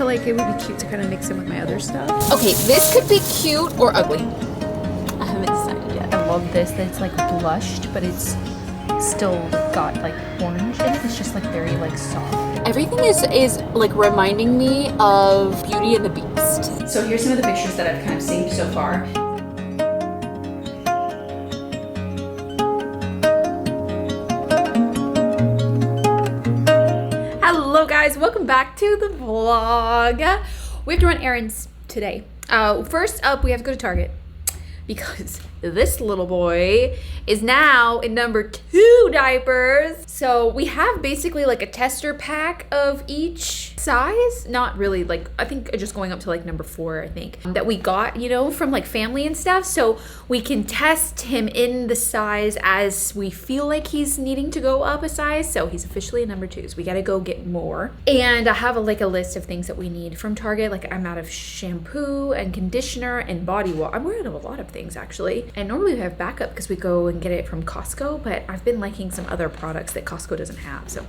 feel like it would be cute to kind of mix in with my other stuff. Okay, this could be cute or ugly. I haven't decided yet. I love this, that it's like blushed, but it's still got like orange in it. It's just like very like soft. Everything is like reminding me of Beauty and the Beast. So here's some of the pictures that I've kind of saved so far. Hello guys, welcome back to the vlog. We have to run errands today. First up, we have to go to Target because this little boy is now in number 2 diapers. So we have basically like a tester pack of each size. Not really, like I think just going up to like number 4, I think, that we got, you know, from like family and stuff. So we can test him in the size as we feel like he's needing to go up a size. So he's officially a number 2. So we gotta go get more. And I have a list of things that we need from Target. Like I'm out of shampoo and conditioner and body wash. I'm out of a lot of things actually. And normally we have backup because we go and get it from Costco, but I've been liking some other products that Costco doesn't have. So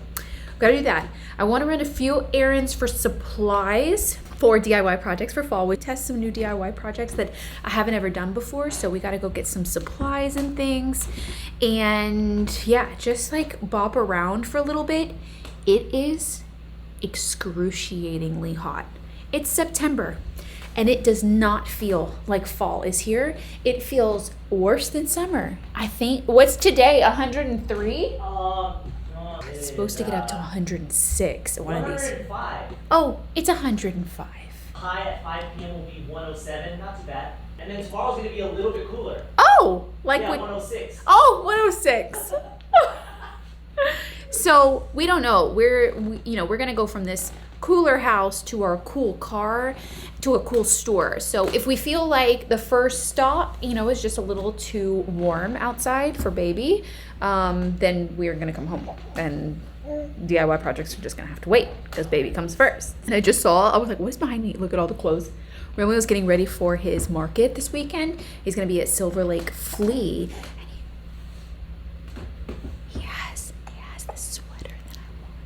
gotta do that. I want to run a few errands for supplies for DIY projects for fall. We test some new DIY projects that I haven't ever done before. So we gotta go get some supplies and things. And yeah, just like bop around for a little bit. It is excruciatingly hot. It's September. And it does not feel like fall is here. It feels worse than summer. I think, what's today, 103? It's supposed to get up to 106 one of these. 105. Oh, it's 105. High at 5 p.m. will be 107, not too bad. And then tomorrow's gonna be a little bit cooler. Oh, like yeah, what? 106. Oh, 106. So we don't know. We're gonna go from this cooler house to our cool car to a cool store. So if we feel like the first stop, you know, is just a little too warm outside for baby, then we're gonna come home, and DIY projects are just gonna have to wait because baby comes first. And I was like, what's behind me? Look at all the clothes. Remy was getting ready for his market this weekend. He's gonna be at Silver Lake Flea. And he has the sweater that I want.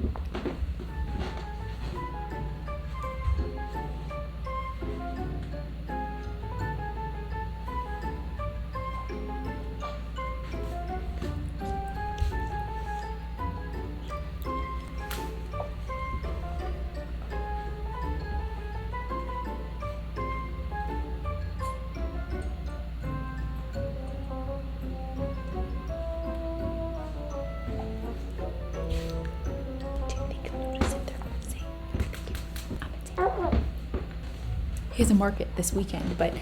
He has a market this weekend, but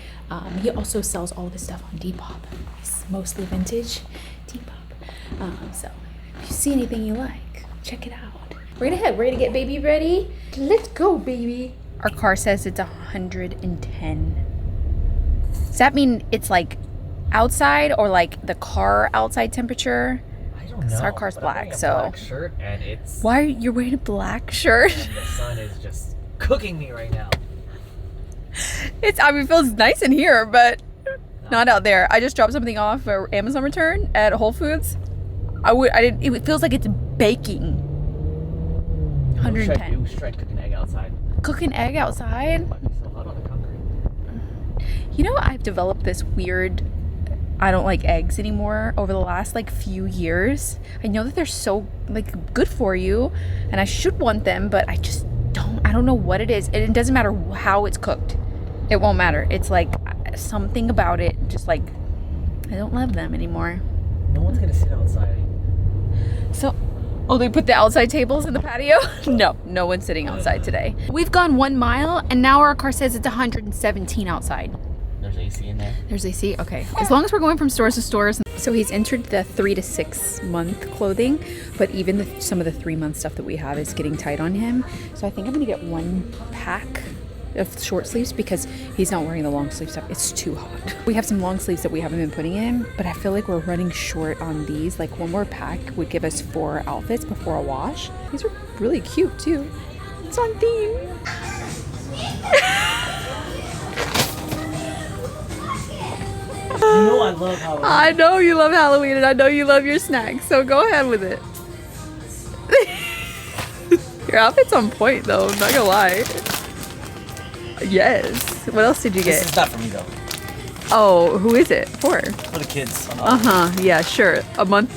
he also sells all of his stuff on Depop. It's mostly vintage Depop. So if you see anything you like, check it out. We're gonna head. We're gonna get baby ready. Let's go, baby. Our car says it's 110. Does that mean it's like outside or like the car outside temperature? I don't know. Our car's black, so. Black shirt and it's. Why are you wearing a black shirt? And the sun is just cooking me right now. It feels nice in here, but not out there. I just dropped something off for Amazon return at Whole Foods. It feels like it's baking. 110. We should try cooking egg outside. Cook an egg outside? It might be so hot on the concrete. You know, I've developed this weird, I don't like eggs anymore over the last like few years. I know that they're so like good for you and I should want them, but I just I don't know what it is. And it doesn't matter how it's cooked. It won't matter. It's like something about it. Just like, I don't love them anymore. No one's gonna sit outside. So, they put the outside tables in the patio? No one's sitting outside today. We've gone 1 mile and now our car says it's 117 outside. There's AC in there. There's AC? Okay. As long as we're going from stores to stores. So he's entered the 3 to 6 month clothing, but even some of the 3-month stuff that we have is getting tight on him. So I think I'm gonna get 1 pack of short sleeves because he's not wearing the long sleeve stuff. It's too hot. We have some long sleeves that we haven't been putting in, but I feel like we're running short on these. Like 1 more pack would give us 4 outfits before a wash. These are really cute too. It's on theme. You know I love Halloween. I know you love Halloween and I know you love your snacks, so go ahead with it. Your outfit's on point though, I'm not gonna lie. Yes. What else did you This get? is not for me though. Oh, who is it for? For the kids. Yeah, sure. A month,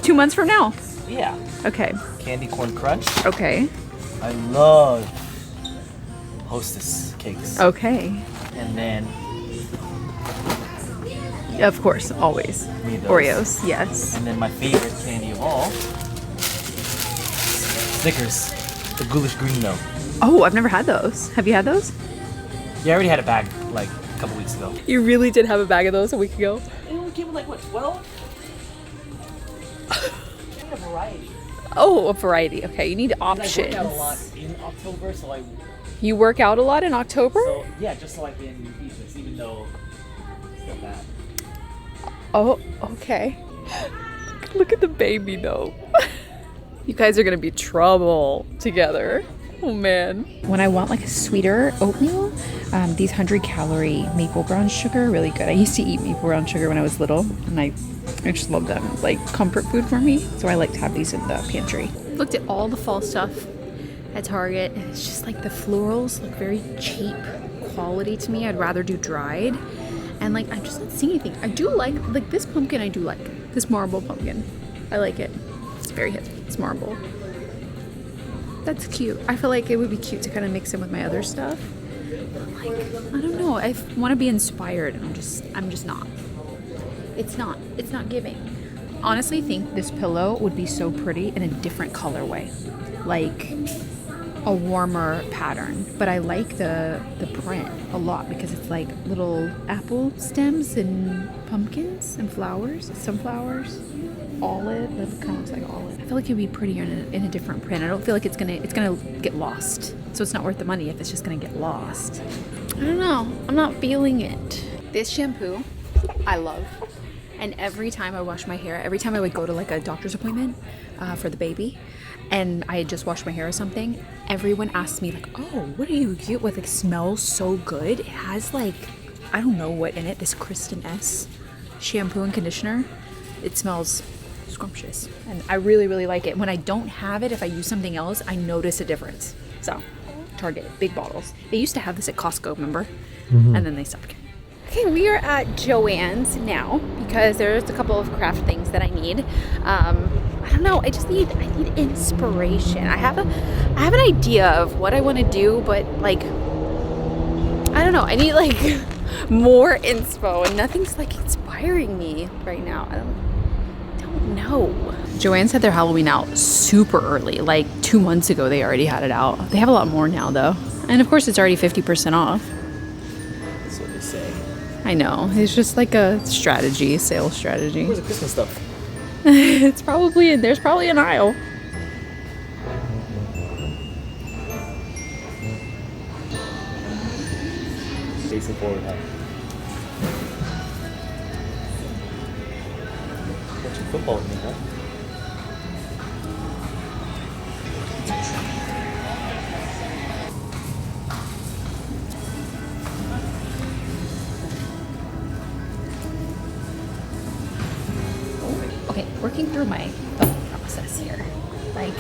2 months from now. Yeah. Okay. Candy corn crunch. Okay. I love Hostess cakes. Okay. And then Of course, always. need those. Oreos, yes. And then my favorite candy of all, Snickers. The ghoulish green though. Oh, I've never had those. Have you had those? Yeah, I already had a bag like a couple weeks ago. You really did have a bag of those a week ago? It only came with like what, 12? A variety. Oh, a variety. Okay, you need I work options. out a lot in October, so You work out a lot in October? yeah, just so I can eat this, even though it's still bad. Oh, okay. Look at the baby though. You guys are gonna be trouble together. Oh man. When I want like a sweeter oatmeal, these 100-calorie maple brown sugar are really good. I used to eat maple brown sugar when I was little, and I just love them. It's like comfort food for me, so I like to have these in the pantry. Looked at all the fall stuff at Target, and it's just like the florals look very cheap quality to me. I'd rather do dried, and like I'm just not seeing anything. I do like this pumpkin. I do like this marble pumpkin. I like it. It's very hip. It's marble. That's cute. I feel like it would be cute to kind of mix in with my other stuff. Like, I don't know. I want to be inspired, and I'm just not. It's not giving. Honestly, think this pillow would be so pretty in a different colorway, like a warmer pattern. But I like the print a lot because it's like little apple stems and pumpkins and flowers, sunflowers. Olive, that kind of looks like olive. I feel like it'd be prettier in a different print. I don't feel like it's gonna get lost. So it's not worth the money if it's just gonna get lost. I don't know. I'm not feeling it. This shampoo, I love. And every time I wash my hair, every time I would go to like a doctor's appointment for the baby, and I had just washed my hair or something, everyone asks me like, "Oh, what do you get with? Like, smells so good. It has like, I don't know what in it. This Kristen S shampoo and conditioner. It smells scrumptious, and I really, really like it. When I don't have it, if I use something else, I notice a difference. So, Target, big bottles. They used to have this at Costco, remember? And then they stopped. Okay, we are at Joann's now because there's a couple of craft things that I need. I don't know. I need inspiration. I have an idea of what I want to do, but like, I don't know. I need like more inspo, and nothing's like inspiring me right now. I don't know. Joann's had their Halloween out super early, like 2 months ago. They already had it out. They have a lot more now though, and of course it's already 50% off. That's what they say. I know. It's just like a strategy, sales strategy. Where's the Christmas stuff? It's probably there's probably an aisle. Facing forward, huh? Watching football with me, huh? Okay, working through my thought process here. Like,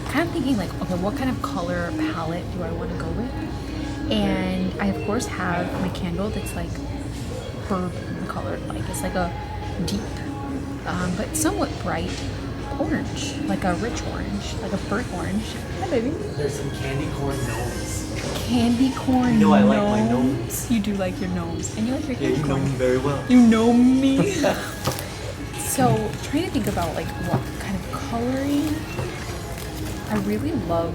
kind of thinking like, okay, what kind of color palette do I want to go with? And I of course have my candle that's like bourbon colored, like it's like a deep, but somewhat bright orange, like a rich orange, like a burnt orange. Hi, baby. There's some candy corn gnomes. Candy corn. You know I like my gnomes. You do like your gnomes, and you like your Yeah, candy you know corn. me very well. You know me. So, trying to think about like what kind of coloring. I really love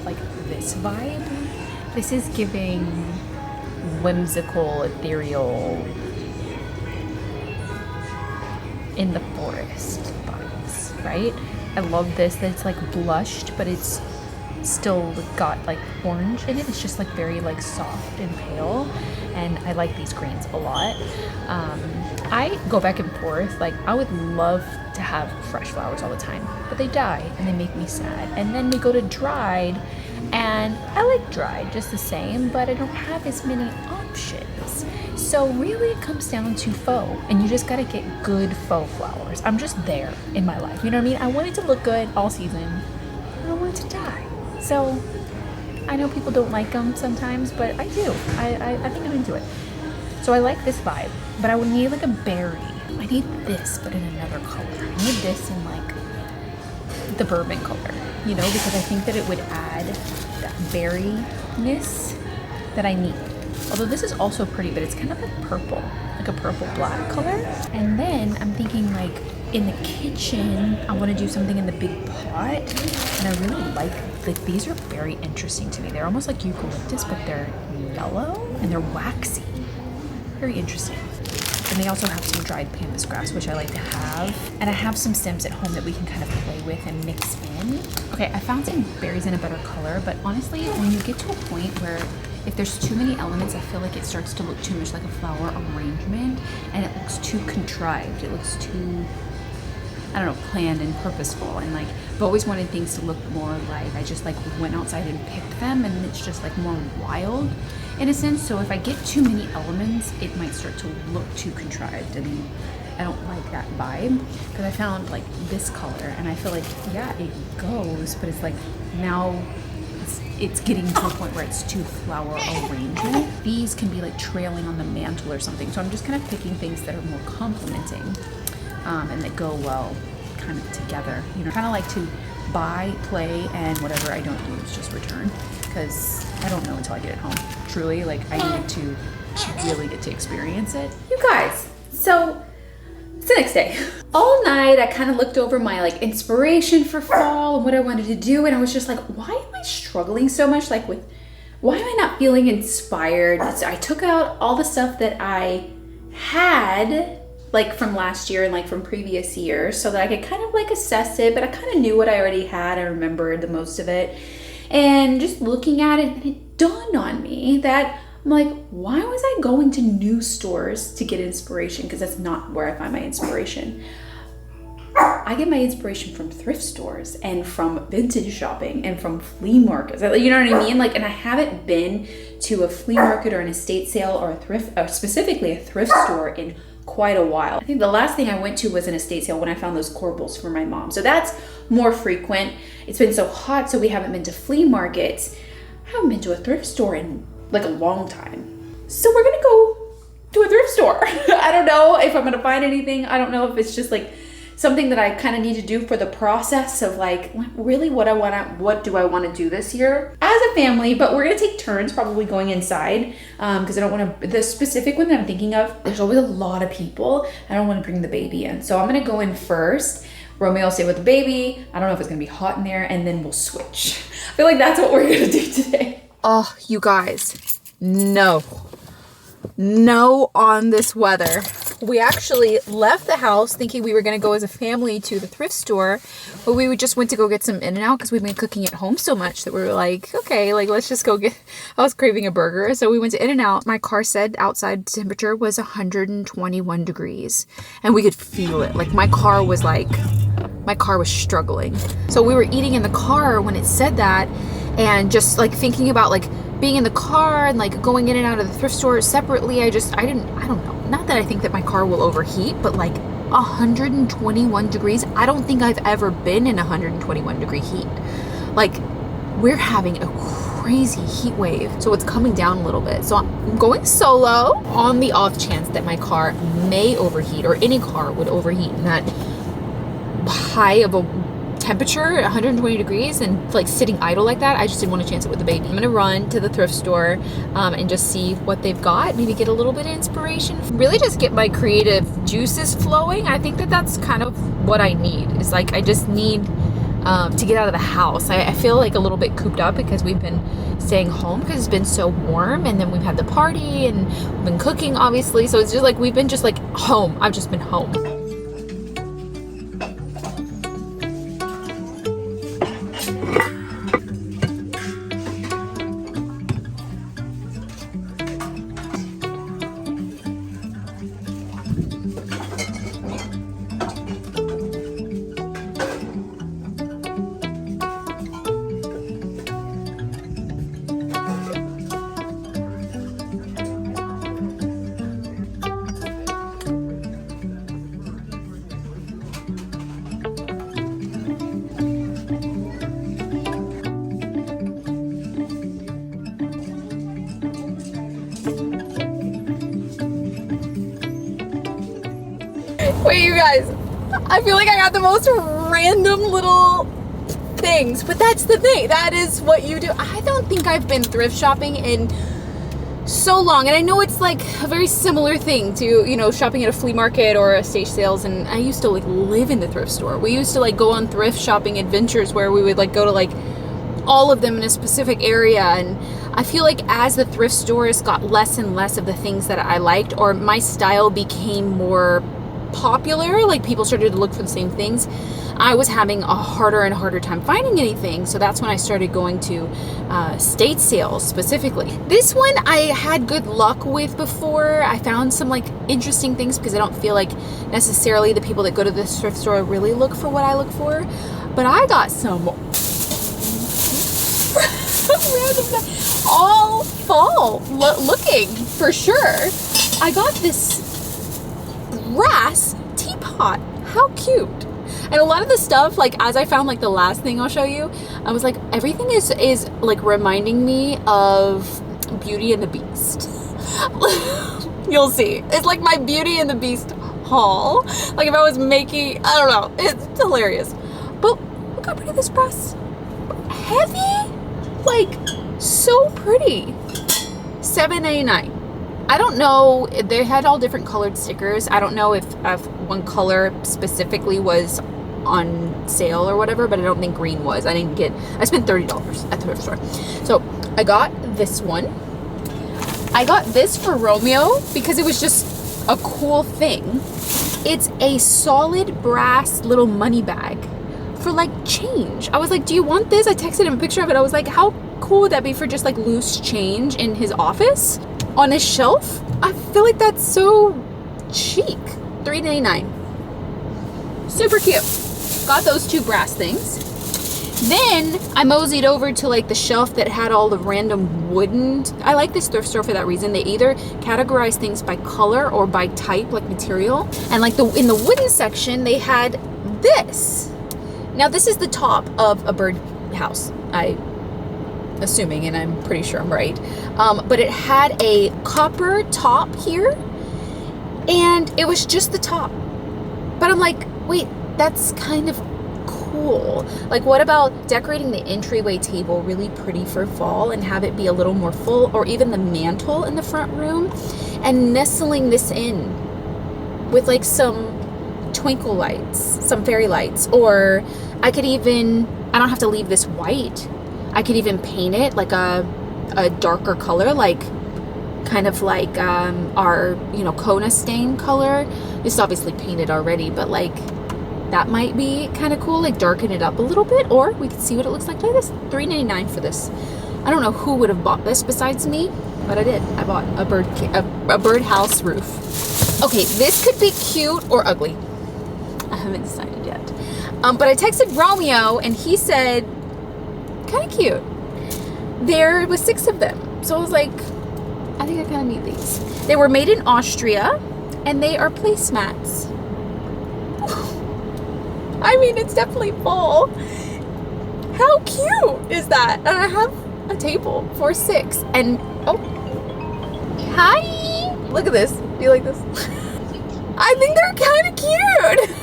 like this vibe. This is giving whimsical, ethereal, in the forest vibes, right? I love this, that it's like blushed, but it's still got like orange in it. It's just like very like soft and pale, and I like these greens a lot. I go back and forth. Like, I would love to have fresh flowers all the time, but they die and they make me sad. And then we go to dried, and I like dried just the same, but I don't have as many options. So really it comes down to faux, and you just gotta get good faux flowers. I'm just there in my life, you know what I mean? I want it to look good all season. I don't want it to die. So I know people don't like them sometimes, but I do. I think I'm into it. So I like this vibe, but I would need like a berry. I need this, but in another color. I need this in like the bourbon color, you know, because I think that it would add that berryness that I need. Although this is also pretty, but it's kind of like purple, like a purple black color. And then I'm thinking like in the kitchen, I want to do something in the big pot. And I really like these are very interesting to me. They're almost like eucalyptus, but they're yellow and they're waxy. Very interesting. And they also have some dried pampas grass, which I like to have. And I have some stems at home that we can kind of play with and mix in. Okay, I found some berries in a better color, but honestly, when you get to a point where if there's too many elements, I feel like it starts to look too much like a flower arrangement and it looks too contrived. It looks too, I don't know, planned and purposeful. And like, I've always wanted things to look more like I just like went outside and picked them and it's just like more wild in a sense. So if I get too many elements, it might start to look too contrived and I don't like that vibe. Because I found like this color and I feel like, yeah, it goes, but it's like now it's getting to a point where it's too flower arrangement. These can be like trailing on the mantle or something. So I'm just kind of picking things that are more complementing and that go well kind of together. You know, kind of like to buy, play, and whatever I don't use, just return. Because I don't know until I get it home. Truly, like I need to really get to experience it. You guys, so it's the next day. All night I kind of looked over my like inspiration for fall and what I wanted to do, and I was just like, why am I struggling so much? Like why am I not feeling inspired? So I took out all the stuff that I had like from last year and like from previous years so that I could kind of like assess it, but I kind of knew what I already had. I remembered the most of it. And just looking at it, and it dawned on me that I'm like, why was I going to new stores to get inspiration? Because that's not where I find my inspiration. I get my inspiration from thrift stores and from vintage shopping and from flea markets. You know what I mean? Like, and I haven't been to a flea market or an estate sale or a thrift, or specifically a thrift store in quite a while. I think the last thing I went to was an estate sale when I found those corbels for my mom. So that's more frequent. It's been so hot, so we haven't been to flea markets. I haven't been to a thrift store in like a long time. So we're gonna go to a thrift store. I don't know if I'm gonna find anything. I don't know if it's just like something that I kind of need to do for the process of like really what do I want to do this year as a family. But we're gonna take turns probably going inside because I don't want to, the specific one that I'm thinking of, there's always a lot of people. I don't want to bring the baby in, so I'm gonna go in first. Romeo will stay with the baby. I don't know if it's gonna be hot in there, and then we'll switch. I feel like that's what we're gonna do today. Oh, you guys, no on this weather. We actually left the house thinking we were going to go as a family to the thrift store, but we just went to go get some In-N-Out because we've been cooking at home so much that we were like, okay, like let's just go get, I was craving a burger. So we went to In-N-Out. My car said outside temperature was 121 degrees and we could feel it. Like my car was struggling. So we were eating in the car when it said that and just like thinking about like being in the car and like going in and out of the thrift store separately. I don't know. Not that I think that my car will overheat, but like 121 degrees. I don't think I've ever been in 121 degree heat. Like we're having a crazy heat wave. So it's coming down a little bit. So I'm going solo on the off chance that my car may overheat or any car would overheat in that high of a temperature, 120 degrees, and like sitting idle like that. I just didn't want to chance it with the baby. I'm gonna run to the thrift store and just see what they've got, maybe get a little bit of inspiration, really just get my creative juices flowing. I think that that's kind of what I need. It's like I just need to get out of the house. I feel like a little bit cooped up because we've been staying home because it's been so warm, and then we've had the party and we've been cooking obviously, so it's just like we've been just like home. I've just been home. Wait, you guys, I feel like I got the most random little things, but that's the thing. That is what you do. I don't think I've been thrift shopping in so long, and I know it's like a very similar thing to, you know, shopping at a flea market or estate sales. And I used to like live in the thrift store. We used to like go on thrift shopping adventures where we would like go to like all of them in a specific area. And I feel like as the thrift stores got less and less of the things that I liked, or my style became more popular, like people started to look for the same things, I was having a harder and harder time finding anything. So that's when I started going to estate sales specifically. This one I had good luck with before. I found some like interesting things because I don't feel like necessarily the people that go to this thrift store really look for what I look for. But I got some random, all fall looking for sure. I got this brass teapot. How cute. And a lot of the stuff, like as I found like the last thing I'll show you, I was like, everything is like reminding me of Beauty and the Beast. You'll see. It's like my Beauty and the Beast haul. Like if I was making, I don't know, it's hilarious. But look how pretty this brass. Heavy? Like so pretty. $7.99. I don't know, they had all different colored stickers. I don't know if one color specifically was on sale or whatever, but I don't think green was. I spent $30 at the thrift store. So I got this one. I got this for Romeo because it was just a cool thing. It's a solid brass little money bag for like change. I was like, do you want this? I texted him a picture of it. I was like, how cool would that be for just like loose change in his office? On his shelf? I feel like that's so chic. $3.99. Super cute. Got those two brass things. Then I moseyed over to like the shelf that had all the random wooden. I like this thrift store for that reason. They either categorize things by color or by type, like material. And like in the wooden section, they had this. Now this is the top of a bird house. Assuming, and I'm pretty sure I'm right, but it had a copper top here, and it was just the top. But I'm like, wait, that's kind of cool. Like, what about decorating the entryway table really pretty for fall and have it be a little more full, or even the mantle in the front room, and nestling this in with like some twinkle lights, some fairy lights, or I don't have to leave this white. I could even paint it like a darker color, like kind of like our, you know, Kona stain color. It's obviously painted already, but like that might be kind of cool, like darken it up a little bit, or we could see what it looks like. Look at this, $3.99 for this. I don't know who would have bought this besides me, but I did. I bought a birdhouse roof. Okay, this could be cute or ugly. I haven't decided yet. But I texted Romeo and he said, kind of cute. There was 6 of them. So I was like, I think I kind of need these. They were made in Austria and they are placemats. I mean, it's definitely fall. How cute is that? And I have a table for 6. And, oh, hi. Look at this. Do you like this? I think they're kind of cute.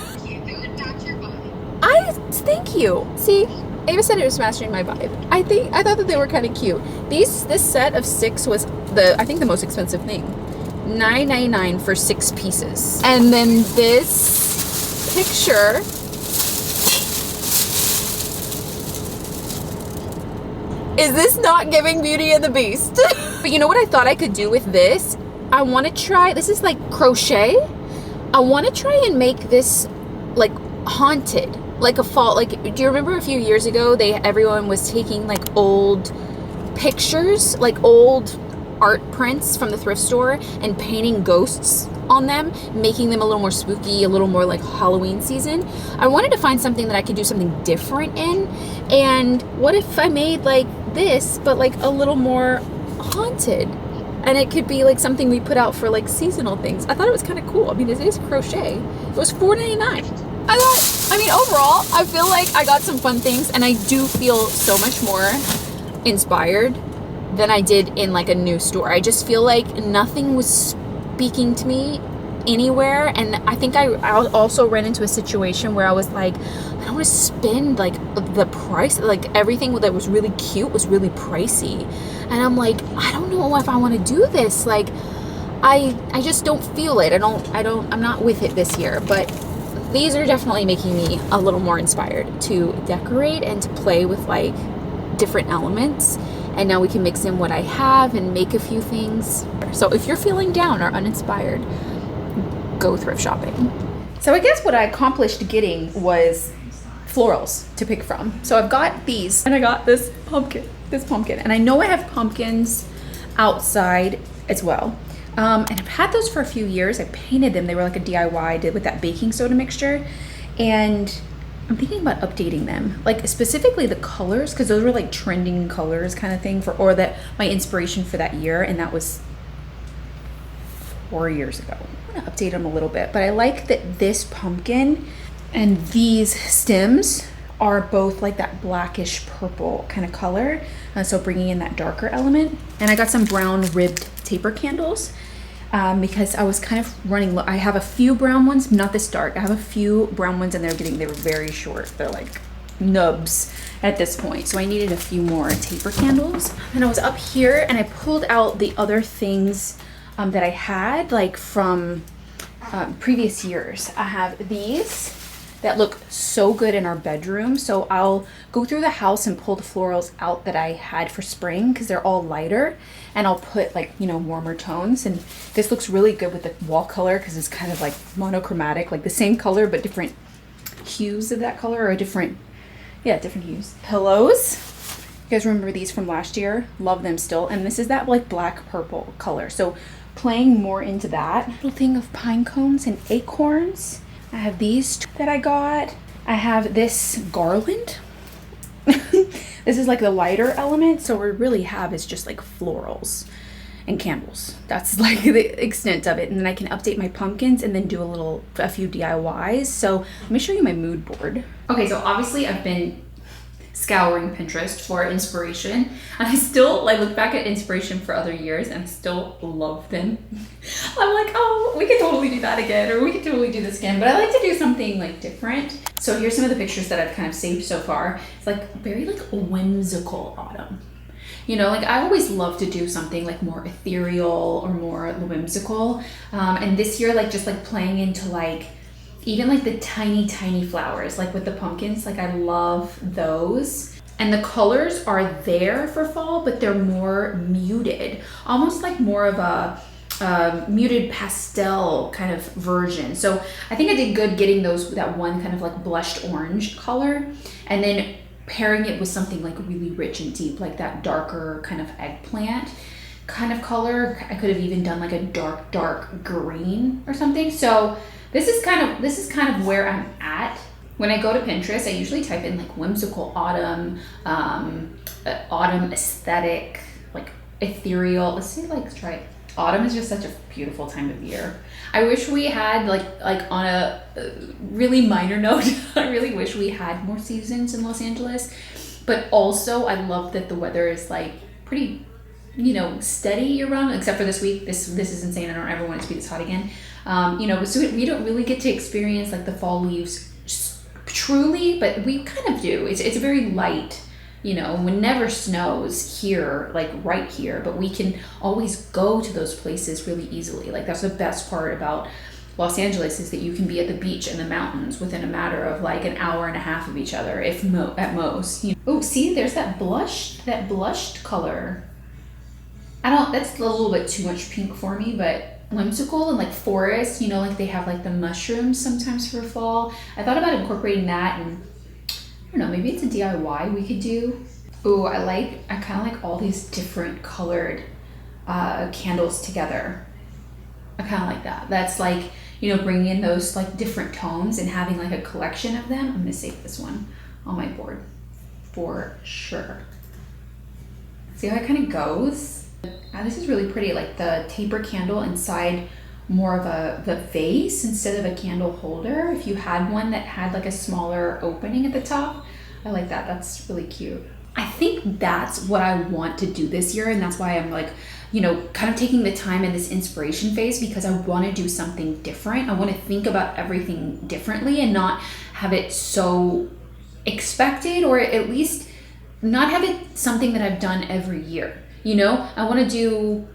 Thank you. See, Ava said it was matching my vibe. I thought that they were kind of cute. This set of 6 was I think the most expensive thing. $9.99 for 6 pieces. And then this picture is this not giving Beauty and the Beast? But you know what I thought I could do with this? I want to try, this is like crochet. I want to try and make this like haunted. Like a fall, like, do you remember a few years ago, everyone was taking like old pictures, like old art prints from the thrift store and painting ghosts on them, making them a little more spooky, a little more like Halloween season. I wanted to find something that I could do something different in. And what if I made like this, but like a little more haunted? And it could be like something we put out for like seasonal things. I thought it was kind of cool. I mean, it is crochet. It was $4.99. Overall, I feel like I got some fun things, and I do feel so much more inspired than I did in like a new store. I just feel like nothing was speaking to me anywhere. And I think I also ran into a situation where I was like, I don't want to spend like the price, like everything that was really cute was really pricey. And I'm like, I don't know if I want to do this. Like, I just don't feel it. I'm not with it this year, but these are definitely making me a little more inspired to decorate and to play with like different elements. And now we can mix in what I have and make a few things. So if you're feeling down or uninspired, go thrift shopping. So I guess what I accomplished getting was florals to pick from. So I've got these, and I got this pumpkin, and I know I have pumpkins outside as well. And I've had those for a few years. I painted them. They were like a DIY I did with that baking soda mixture. And I'm thinking about updating them, like specifically the colors, because those were like trending colors kind of thing or that my inspiration for that year. And that was 4 years ago. I'm gonna update them a little bit, but I like that this pumpkin and these stems are both like that blackish purple kind of color. So bringing in that darker element. And I got some brown ribbed taper candles because I was kind of running low. I have a few brown ones, not this dark. I have a few brown ones and they were very short. They're like nubs at this point. So I needed a few more taper candles. And I was up here and I pulled out the other things that I had like from previous years. I have these that look so good in our bedroom. So I'll go through the house and pull the florals out that I had for spring because they're all lighter, and I'll put like, you know, warmer tones. And this looks really good with the wall color because it's kind of like monochromatic, like the same color but different hues of that color, or different hues. Pillows. You guys remember these from last year? Love them still. And this is that like black purple color. So playing more into that. Little thing of pine cones and acorns. I have these that I got. I have this garland. This is like the lighter element. So what we really have is just like florals and candles. That's like the extent of it. And then I can update my pumpkins and then do a few DIYs. So let me show you my mood board. Okay, so obviously I've been scouring Pinterest for inspiration, and I still like look back at inspiration for other years and I still love them. I'm like, oh, we could totally do that again, or we could totally do this again, but I like to do something like different. So here's some of the pictures that I've kind of saved so far. It's like very like whimsical autumn. You know, like I always love to do something like more ethereal or more whimsical. And this year, like just like playing into like even like the tiny flowers, like with the pumpkins, like I love those. And the colors are there for fall, but they're more muted, almost like more of a muted pastel kind of version. So I think I did good getting that one kind of like blushed orange color, and then pairing it with something like really rich and deep, like that darker kind of eggplant kind of color. I could have even done like a dark green or something. So this is kind of where I'm at. When I go to Pinterest, I usually type in like whimsical autumn, autumn aesthetic, like ethereal. Let's see, like try it. Autumn is just such a beautiful time of year. I wish we had like on a really minor note, I really wish we had more seasons in Los Angeles. But also I love that the weather is like pretty, you know, steady year round, except for this week. This is insane. I don't ever want it to be this hot again. You know, so we don't really get to experience like the fall leaves truly, but we kind of do. It's very light, you know, and it never snows here, like right here, but we can always go to those places really easily. Like that's the best part about Los Angeles, is that you can be at the beach and the mountains within a matter of like an hour and a half of each other, if at most. You know? Oh, see, there's that blushed color. That's a little bit too much pink for me, but whimsical and like forest, you know, like they have like the mushrooms sometimes for fall. I thought about incorporating that, and I don't know, maybe it's a DIY we could do. Ooh, I kind of like all these different colored candles together. I kind of like that. That's like, you know, bringing in those like different tones and having like a collection of them. I'm gonna save this one on my board for sure. See how it kind of goes? This is really pretty, like the taper candle inside more of the vase instead of a candle holder. If you had one that had like a smaller opening at the top, I like that. That's really cute. I think that's what I want to do this year, and that's why I'm like, you know, kind of taking the time in this inspiration phase, because I want to do something different. I want to think about everything differently and not have it so expected, or at least not have it something that I've done every year. You know, I want to do,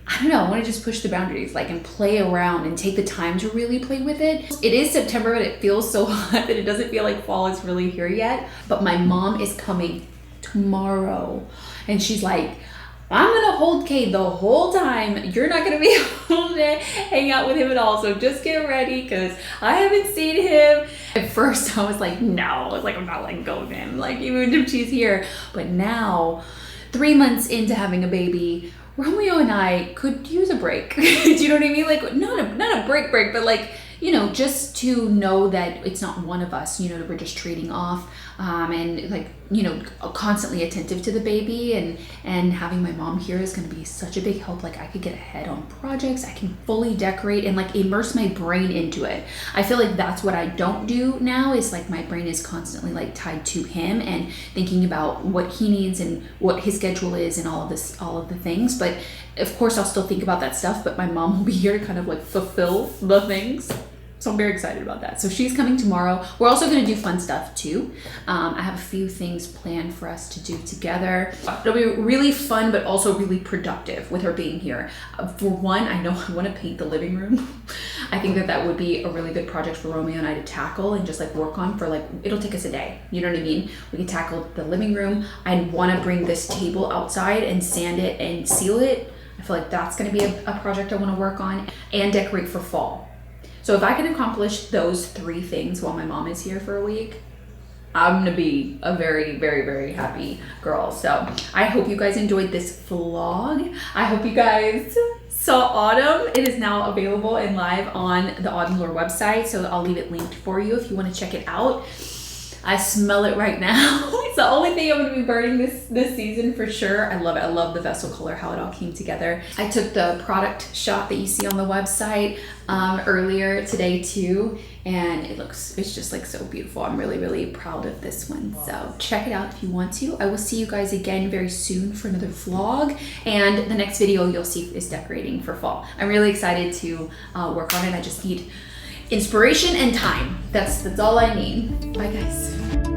I don't know, I want to just push the boundaries, like, and play around and take the time to really play with it. It is September, but it feels so hot that it doesn't feel like fall is really here yet. But my mom is coming tomorrow, and she's like, I'm gonna hold Cade the whole time. You're not gonna be able to hang out with him at all. So just get ready, because I haven't seen him. At first I was like, no, I was like, I'm not letting go of him, like, even if she's here. But now, 3 months into having a baby, Romeo and I could use a break. Do you know what I mean? Like, not a break, but like, you know, just to know that it's not one of us, you know, that we're just trading off, and like, you know, constantly attentive to the baby, and having my mom here is going to be such a big help. Like, I could get ahead on projects, I can fully decorate and like immerse my brain into it. I feel like that's what I don't do now, is like my brain is constantly like tied to him and thinking about what he needs and what his schedule is and all of the things. But of course I'll still think about that stuff, but my mom will be here to kind of like fulfill the things. So I'm very excited about that. So she's coming tomorrow. We're also gonna do fun stuff too. I have a few things planned for us to do together. It'll be really fun, but also really productive with her being here. For one, I know I wanna paint the living room. I think that would be a really good project for Romeo and I to tackle and just like work on for like, it'll take us a day. You know what I mean? We can tackle the living room. I wanna bring this table outside and sand it and seal it. I feel like that's gonna be a project I wanna work on, and decorate for fall. So if I can accomplish those 3 things while my mom is here for a week, I'm gonna be a very, very, very happy girl. So I hope you guys enjoyed this vlog. I hope you guys saw Autumn. It is now available and live on the Autumn Lore website, so I'll leave it linked for you if you want to check it out. I smell it right now. It's the only thing I'm gonna be burning this season for sure. I love it. I love the vessel color, how it all came together. I took the product shot that you see on the website earlier today too, and it's just like so beautiful. I'm really, really proud of this one. So check it out if you want to. I will see you guys again very soon for another vlog, and the next video you'll see is decorating for fall. I'm really excited to work on it. I just need inspiration and time. That's all I need. Bye guys.